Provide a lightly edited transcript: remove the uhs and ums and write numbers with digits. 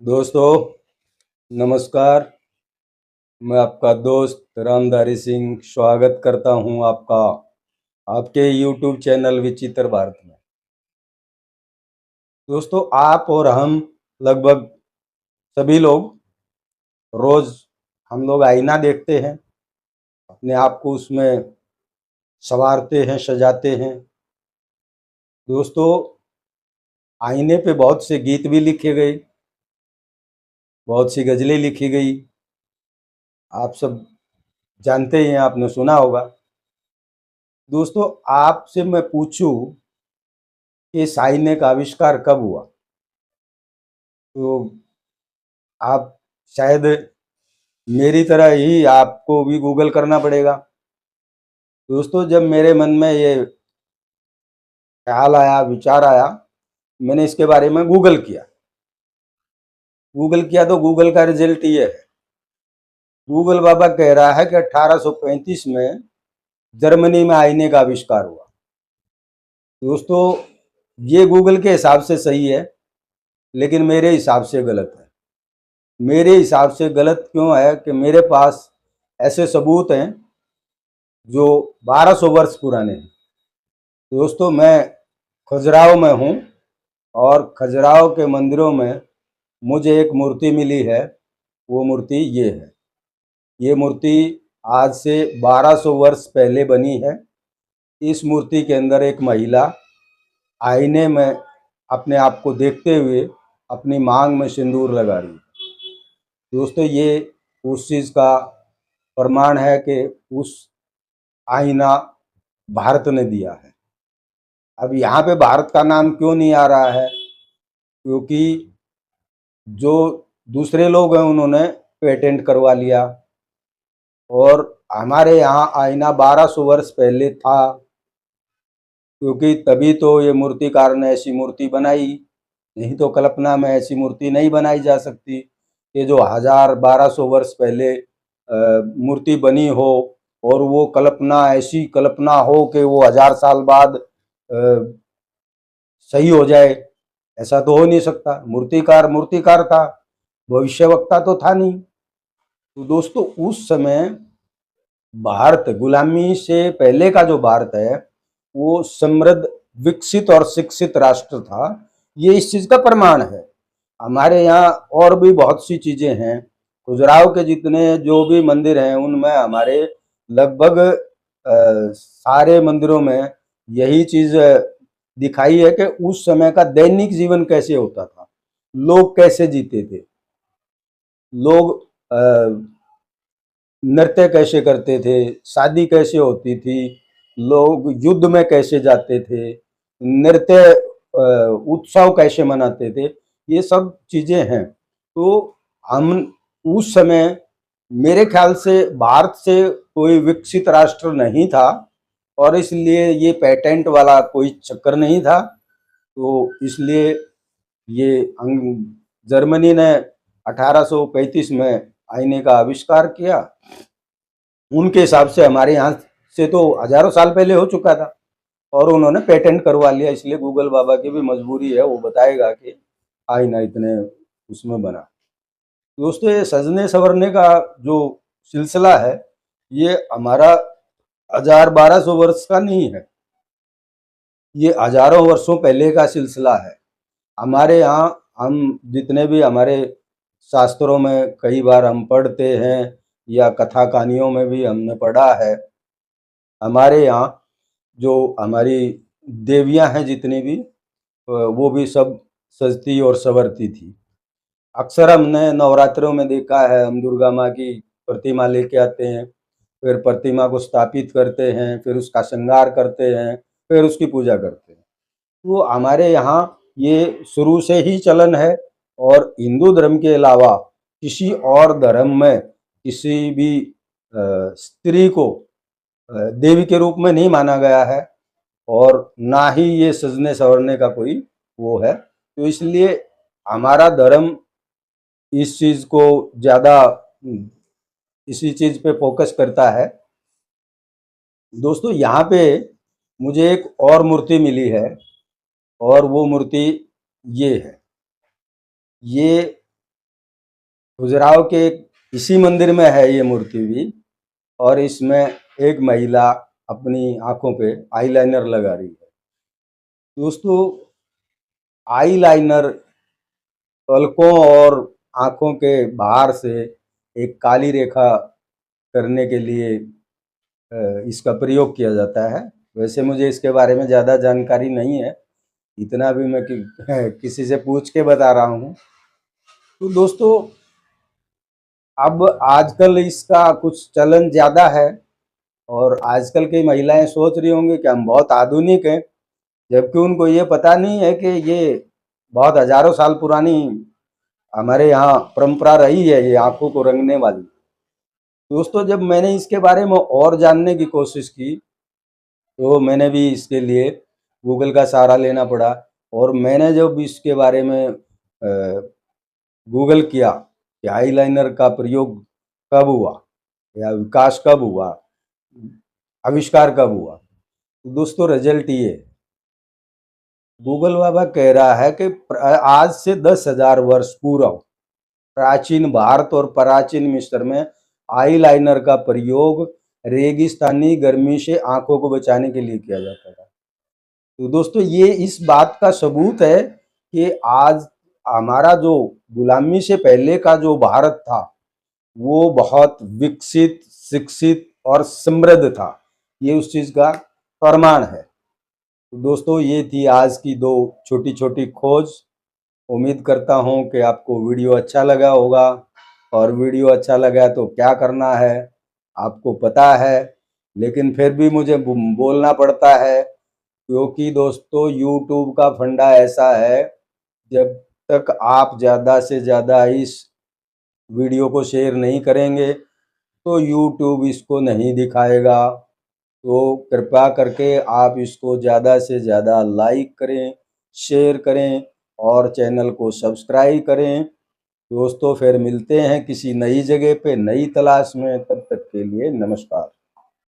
दोस्तों नमस्कार। मैं आपका दोस्त रामधारी सिंह स्वागत करता हूं आपका आपके YouTube चैनल विचित्र भारत में। दोस्तों आप और हम लगभग सभी लोग रोज हम लोग आईना देखते हैं, अपने आप को उसमें संवारते हैं, सजाते हैं। दोस्तों आईने पे बहुत से गीत भी लिखे गए, बहुत सी गज़लें लिखी गई। आप सब जानते ही हैं, आपने सुना होगा। दोस्तों आपसे मैं पूछूं कि इस आईने का आविष्कार कब हुआ, तो आप शायद मेरी तरह ही आपको भी गूगल करना पड़ेगा। दोस्तों जब मेरे मन में ये ख्याल आया, विचार आया, मैंने इसके बारे में गूगल किया। गूगल किया तो गूगल का रिजल्ट ये है। गूगल बाबा कह रहा है कि 1835 में जर्मनी में आईने का आविष्कार हुआ। दोस्तों ये गूगल के हिसाब से सही है, लेकिन मेरे हिसाब से गलत है। मेरे हिसाब से गलत क्यों है कि मेरे पास ऐसे सबूत हैं जो 1200 वर्ष पुराने हैं। दोस्तों मैं खजुराहो में हूँ और खजुराहो के मंदिरों में मुझे एक मूर्ति मिली है। वो मूर्ति ये है। ये मूर्ति आज से 1200 वर्ष पहले बनी है। इस मूर्ति के अंदर एक महिला आईने में अपने आप को देखते हुए अपनी मांग में सिंदूर लगा रही है। दोस्तों ये उस चीज़ का प्रमाण है कि उस आईना भारत ने दिया है। अब यहाँ पे भारत का नाम क्यों नहीं आ रहा है? क्योंकि जो दूसरे लोग हैं उन्होंने पेटेंट करवा लिया और हमारे यहाँ आईना 1200 वर्ष पहले था, क्योंकि तभी तो ये मूर्तिकार ने ऐसी मूर्ति बनाई। नहीं तो कल्पना में ऐसी मूर्ति नहीं बनाई जा सकती कि जो 1200 वर्ष पहले मूर्ति बनी हो और वो कल्पना ऐसी कल्पना हो कि वो 1000 साल बाद सही हो जाए। ऐसा तो हो नहीं सकता। मूर्तिकार मूर्तिकार था, भविष्यवक्ता तो था नहीं। तो दोस्तों उस समय भारत, गुलामी से पहले का जो भारत है, वो समृद्ध, विकसित और शिक्षित राष्ट्र था। ये इस चीज का प्रमाण है। हमारे यहाँ और भी बहुत सी चीजें हैं। खजुराहो के जितने जो भी मंदिर हैं उनमें हमारे लगभग सारे मंदिरों में यही चीज दिखाई है कि उस समय का दैनिक जीवन कैसे होता था, लोग कैसे जीते थे, लोग नृत्य कैसे करते थे, शादी कैसे होती थी, लोग युद्ध में कैसे जाते थे, नृत्य उत्सव कैसे मनाते थे, ये सब चीजें हैं। तो हम उस समय मेरे ख्याल से भारत से कोई विकसित राष्ट्र नहीं था और इसलिए ये पेटेंट वाला कोई चक्कर नहीं था। तो इसलिए ये जर्मनी ने 1835 में आईने का आविष्कार किया। उनके हिसाब से हमारे यहाँ से तो हजारों साल पहले हो चुका था और उन्होंने पेटेंट करवा लिया। इसलिए गूगल बाबा की भी मजबूरी है, वो बताएगा कि आईना इतने उसमें बना। दोस्तों ये सजने संवरने का जो सिलसिला है, ये हमारा 1200 वर्ष का नहीं है, ये हजारों वर्षों पहले का सिलसिला है। हमारे यहाँ हम जितने भी हमारे शास्त्रों में कई बार हम पढ़ते हैं या कथा कहानियों में भी हमने पढ़ा है, हमारे यहाँ जो हमारी देवियाँ हैं जितनी भी, वो भी सब सजती और संवरती थी। अक्सर हमने नवरात्रों में देखा है, हम दुर्गा माँ की प्रतिमा लेके आते हैं, फिर प्रतिमा को स्थापित करते हैं, फिर उसका श्रृंगार करते हैं, फिर उसकी पूजा करते हैं। तो हमारे यहाँ ये शुरू से ही चलन है और हिंदू धर्म के अलावा किसी और धर्म में किसी भी स्त्री को देवी के रूप में नहीं माना गया है और ना ही ये सजने संवरने का कोई वो है। तो इसलिए हमारा धर्म इस चीज को ज्यादा इसी चीज पे फोकस करता है। दोस्तों यहाँ पे मुझे एक और मूर्ति मिली है और वो मूर्ति ये है। ये खजुराहो के इसी मंदिर में है ये मूर्ति भी। और इसमें एक महिला अपनी आंखों पे आईलाइनर लगा रही है। दोस्तों, आईलाइनर पलकों और आंखों के बाहर से एक काली रेखा करने के लिए इसका प्रयोग किया जाता है। वैसे मुझे इसके बारे में ज़्यादा जानकारी नहीं है, इतना भी मैं किसी से पूछ के बता रहा हूँ। तो दोस्तों, अब आजकल इसका कुछ चलन ज़्यादा है और आजकल की महिलाएं सोच रही होंगी कि हम बहुत आधुनिक हैं, जबकि उनको ये पता नहीं है कि ये बहुत हजारों साल पुरानी हमारे यहाँ परंपरा रही है ये आंखों को रंगने वाली। दोस्तों, जब मैंने इसके बारे में और जानने की कोशिश की तो मैंने भी इसके लिए गूगल का सहारा लेना पड़ा। और मैंने जब इसके बारे में गूगल किया कि आईलाइनर का प्रयोग कब हुआ या विकास कब हुआ, आविष्कार कब हुआ, तो दोस्तों रिजल्ट ये है। गूगल बाबा कह रहा है कि आज से 10,000 वर्ष पूर्व प्राचीन भारत और प्राचीन मिस्र में आईलाइनर का प्रयोग रेगिस्तानी गर्मी से आंखों को बचाने के लिए किया जाता था। तो दोस्तों, ये इस बात का सबूत है कि आज हमारा जो गुलामी से पहले का जो भारत था वो बहुत विकसित, शिक्षित और समृद्ध था। ये उस चीज का प्रमाण है। तो दोस्तों, ये थी आज की दो छोटी छोटी खोज। उम्मीद करता हूँ कि आपको वीडियो अच्छा लगा होगा। और वीडियो अच्छा लगा तो क्या करना है आपको पता है, लेकिन फिर भी मुझे बोलना पड़ता है, क्योंकि दोस्तों यूट्यूब का फंडा ऐसा है, जब तक आप ज़्यादा से ज़्यादा इस वीडियो को शेयर नहीं करेंगे तो यूट्यूब इसको नहीं दिखाएगा। तो कृपया करके आप इसको ज़्यादा से ज़्यादा लाइक करें, शेयर करें और चैनल को सब्सक्राइब करें। दोस्तों, फिर मिलते हैं किसी नई जगह पे नई तलाश में। तब तक के लिए नमस्कार।